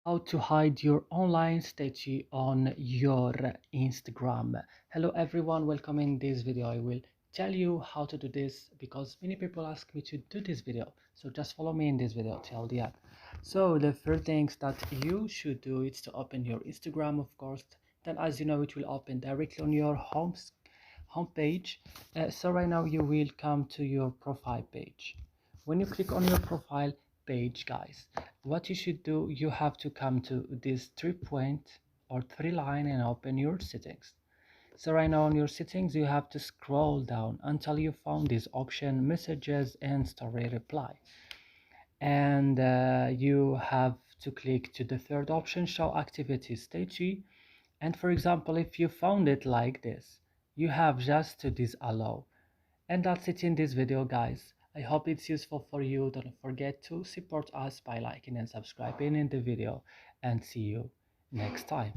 How to hide your online statue on your Instagram. Hello everyone, welcome in this video. I will tell you how to do this because many people ask me to do this video, so just follow me in this video till the end. So the first things that you should do is to open your Instagram, of course. Then, as you know, it will open directly on your home page. So right now you will come to your profile page. When you click on your profile page, guys, what you should do, you have to come to this 3 point or 3 line and open your settings. So right now on your settings, you have to scroll down until you found this option, messages and story reply. And you have to click to the third option, show activity statue. And for example, if you found it like this, you have just to disallow. And that's it in this video, guys. I hope it's useful for you. Don't forget to support us by liking and subscribing in the video, and see you next time.